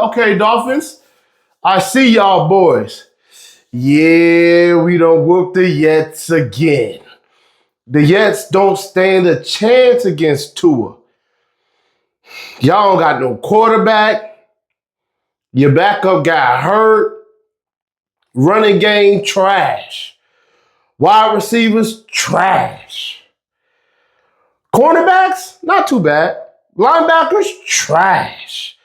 Okay, Dolphins, I see y'all boys. Yeah, we done whoop the Jets again. The Jets don't stand a chance against Tua. Y'all don't got no quarterback. Your backup got hurt. Running game, trash. Wide receivers, trash. Cornerbacks, not too bad. Linebackers, trash.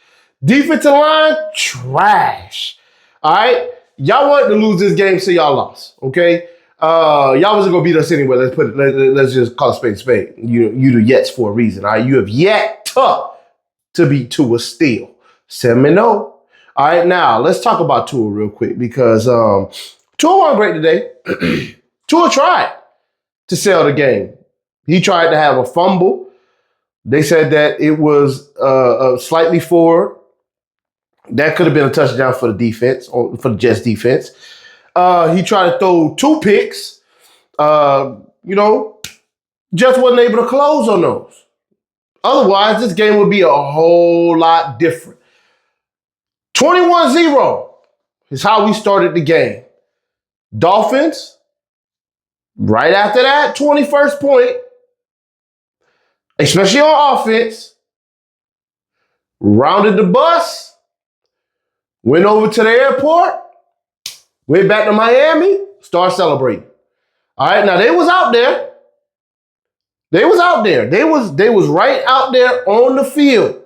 Defensive line, trash. All right? Y'all wanted to lose this game, so y'all lost, okay? Y'all wasn't going to beat us anyway. Let's just call a spade a spade. You the Jets for a reason, all right? You have yet to beat Tua still. 7-0. All right, now let's talk about Tua real quick because Tua wasn't great today. Tua tried to sell the game. He tried to have a fumble. They said that it was slightly forward. That could have been a touchdown for the defense, or for the Jets defense. He tried to throw 2 picks. Just wasn't able to close on those. Otherwise, this game would be a whole lot different. 21-0 is how we started the game. Dolphins, right after that 21st point, especially on offense, rounded the bus, went over to the airport, went back to Miami, started celebrating. All right, now they was out there. They was out there. They was right out there on the field.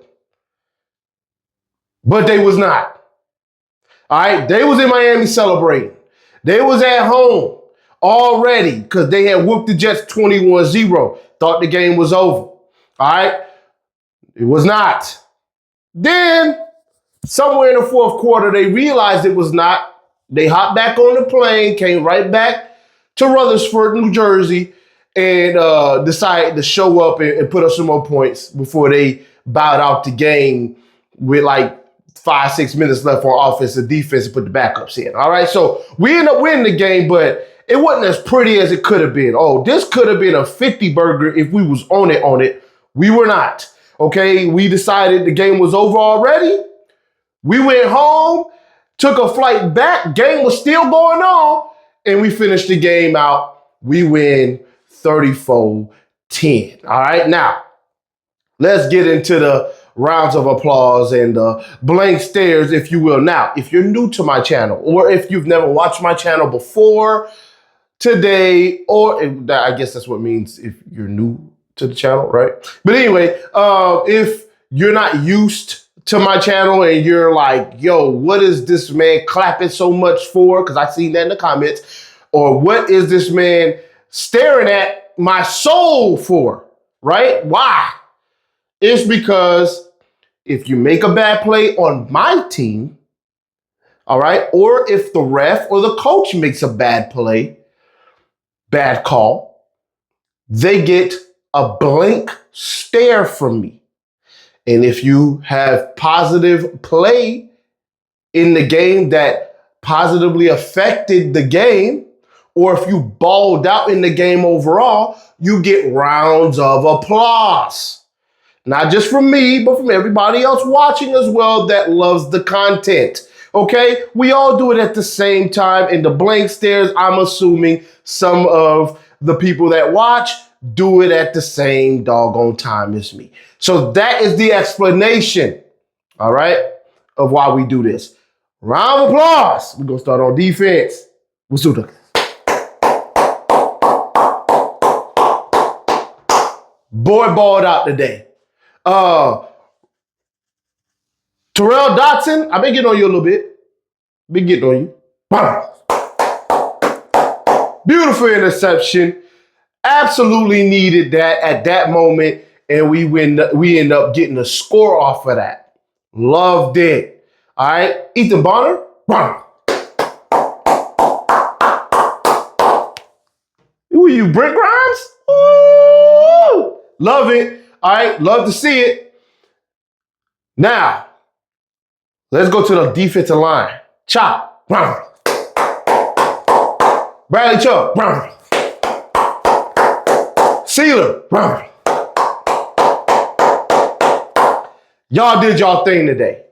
But they was not. All right, they was in Miami celebrating. They was at home already because they had whooped the Jets 21-0. Thought the game was over. All right, it was not. Then, somewhere in the fourth quarter, they realized it was not. They hopped back on the plane, came right back to Rutherford, New Jersey, and decided to show up and put up some more points before they bowed out the game with like 5-6 minutes left on offense and defense and put the backups in. All right, so we ended up winning the game, but it wasn't as pretty as it could have been. Oh, this could have been a 50 burger if we was on it. We were not. Okay, we decided the game was over already. We went home, took a flight back. Game was still going on, and we finished the game out. We win 34-10. All right, now let's get into the rounds of applause and blank stares, if you will. Now, if you're new to my channel, or if you've never watched my channel before today, or I guess that's what it means if you're new to the channel, right? But anyway, if you're not used to my channel and you're like, yo, what is this man clapping so much for? Because I seen that in the comments. Or what is this man staring at my soul for, right? Why? It's because if you make a bad play on my team, all right, or if the ref or the coach makes a bad play, bad call, they get a blank stare from me. And if you have positive play in the game that positively affected the game, or if you balled out in the game overall, you get rounds of applause. Not just from me, but from everybody else watching as well that loves the content. Okay? We all do it at the same time. And the blank stares, I'm assuming some of the people that watch do it at the same doggone time as me. So that is the explanation, all right, of why we do this. Round of applause. We're going to start on defense. Let's do it. Boy balled out today. Terrell Dotson, I've been getting on you a little bit. Been getting on you. Beautiful interception. Absolutely needed that at that moment, and we end up getting a score off of that. Loved it. All right, Ethan Bonner. Who are you, Brent Grimes? Ooh, love it. All right, love to see it. Now, let's go to the defensive line. Chop. Bradley Chubb. Sealer. Y'all did y'all thing today.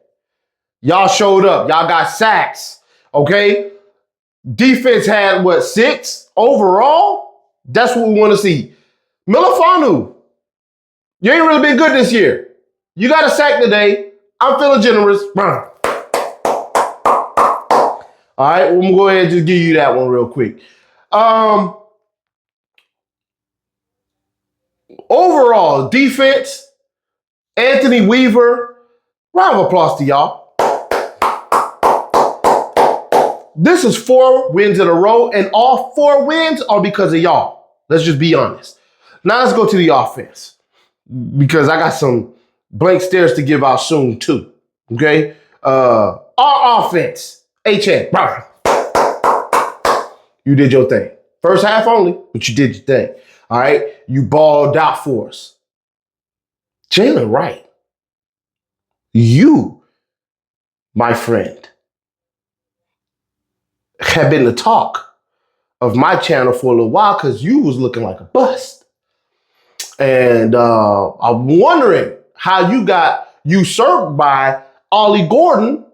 Y'all showed up. Y'all got sacks. Okay? Defense had, 6 overall? That's what we want to see. Milifanu, you ain't really been good this year. You got a sack today. I'm feeling generous. All right, we'll go ahead and just give you that one real quick. Overall, defense, Anthony Weaver, round of applause to y'all. This is 4 wins in a row, and all 4 wins are because of y'all. Let's just be honest. Now let's go to the offense, because I got some blank stares to give out soon too. Okay? Our offense, HN, you did your thing. First half only, but you did your thing. All right? You balled out for us. Jalen Wright, you, my friend, have been the talk of my channel for a little while because you was looking like a bust. And I'm wondering how you got usurped by Ollie Gordon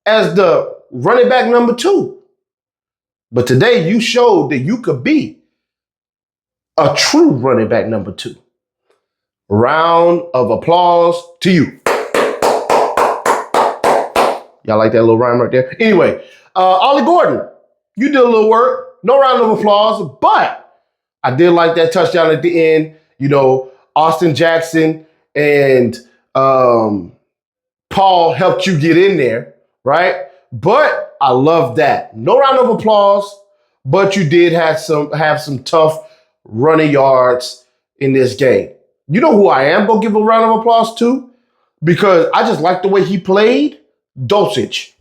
as the running back number 2. But today you showed that you could be a true running back number 2. Round of applause to you. Y'all like that little rhyme right there? Anyway, Ollie Gordon, you did a little work. No round of applause, but I did like that touchdown at the end. You know, Austin Jackson and Paul helped you get in there, right? But I love that. No round of applause, but you did have some tough running yards in this game. You know who I am gonna give a round of applause to? Because I just like the way he played. Dosage.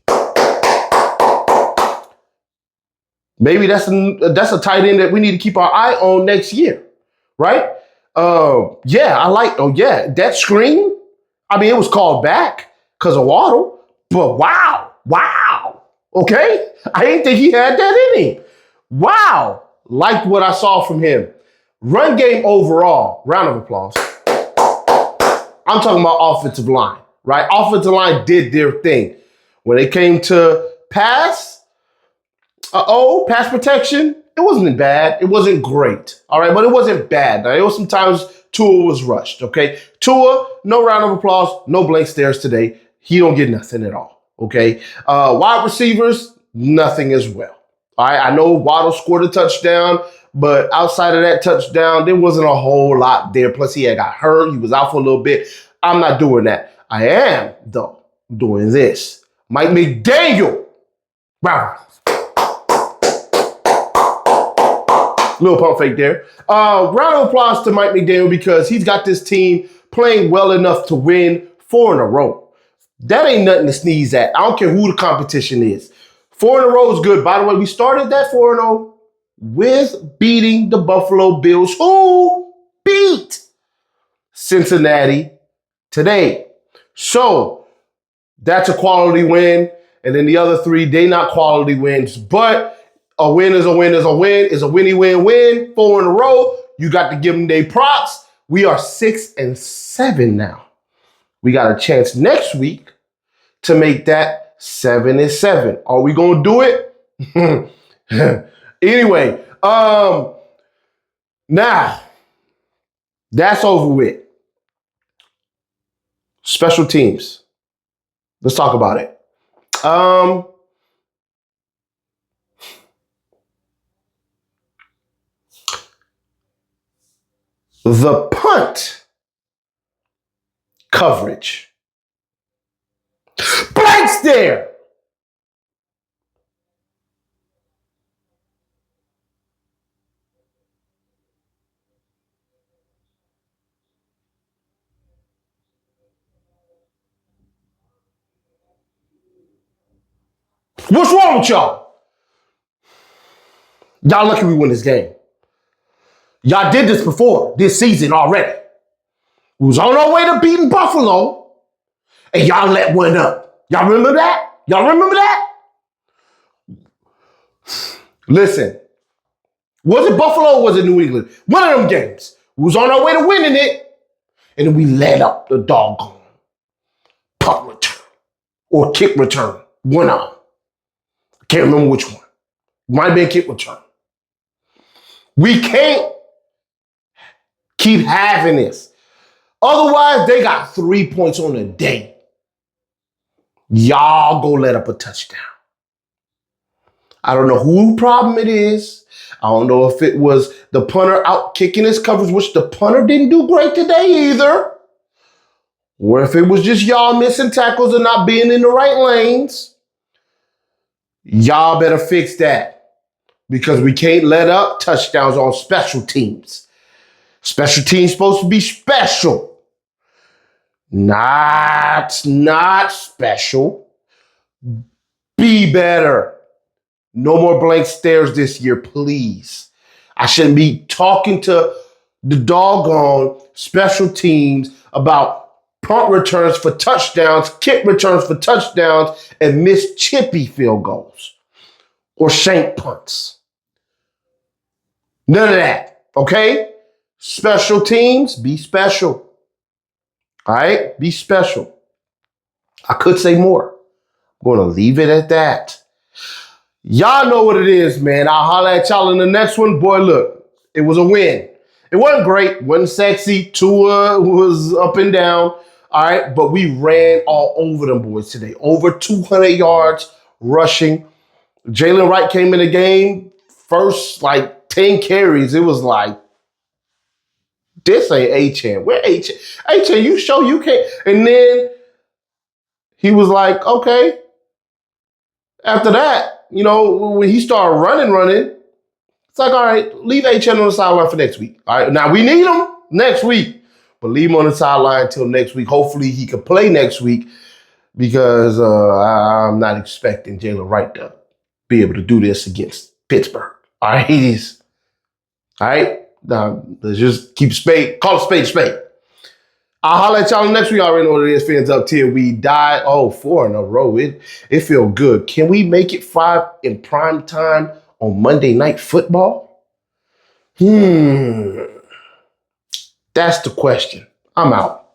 Maybe that's a tight end that we need to keep our eye on next year, right? That screen. I mean, it was called back because of Waddle, but wow. Okay, I didn't think he had that in him. Wow, liked what I saw from him. Run game overall, round of applause. I'm talking about offensive line, right? Offensive line did their thing. When it came to pass protection, it wasn't bad. It wasn't great, all right? But it wasn't bad. Now, it was sometimes Tua was rushed, okay? Tua, no round of applause, no blank stares today. He don't get nothing at all, okay? Wide receivers, nothing as well. All right, I know Waddle scored a touchdown, but outside of that touchdown, there wasn't a whole lot there. Plus, he had got hurt. He was out for a little bit. I'm not doing that. I am, though, doing this. Mike McDaniel. Wow. Little pump fake there. Round of applause to Mike McDaniel because he's got this team playing well enough to win 4 in a row. That ain't nothing to sneeze at. I don't care who the competition is. 4 in a row is good. By the way, we started that 4-0 with beating the Buffalo Bills, who beat Cincinnati today. So that's a quality win. And then the other 3, they not quality wins. But a win is a win is a win. Is a winny win-win. 4 in a row. You got to give them their props. We are 6-7 now. We got a chance next week to make that 7-7. Are we going to do it? Anyway, now that's over with. Special teams. Let's talk about it. The punt coverage. Blank stare. What's wrong with y'all? Y'all lucky we win this game. Y'all did this before, this season already. We was on our way to beating Buffalo, and y'all let one up. Y'all remember that? Y'all remember that? Listen, was it Buffalo or was it New England? One of them games. We was on our way to winning it, and then we let up the doggone punt return. or kick return. One of them. I can't remember which one. Might have been kick return. We can't keep having this. Otherwise, they got 3 points on the day. Y'all go let up a touchdown. I don't know who problem it is. I don't know if it was the punter out kicking his coverage, which the punter didn't do great today either. Or if it was just y'all missing tackles and not being in the right lanes. Y'all better fix that. Because we can't let up touchdowns on special teams. Special teams supposed to be special. Not special. Be better. No more blank stares this year, please. I shouldn't be talking to the doggone special teams about punt returns for touchdowns, kick returns for touchdowns, and missed chippy field goals or shank punts. None of that, okay? Special teams, be special. All right? Be special. I could say more. I'm going to leave it at that. Y'all know what it is, man. I'll holler at y'all in the next one. Boy, look, it was a win. It wasn't great, wasn't sexy. Tua was up and down, all right? But we ran all over them boys today. Over 200 yards rushing. Jalen Wright came in the game, first, 10 carries. It was like, this ain't A-Chan. Where A-Chan? A-Chan, you show you can't. And then he was like, okay. After that, when he started running, it's like, all right, leave A-Chan on the sideline for next week. All right, now we need him next week, but leave him on the sideline until next week. Hopefully he can play next week because I'm not expecting Jalen Wright to be able to do this against Pittsburgh. All right, all right. Now, let's just call a spade a spade. I'll holler at y'all next week. I already know what it is, fans, up till we die. 4 in a row. It feel good. Can we make it 5 in prime time on Monday Night Football? That's the question. I'm out.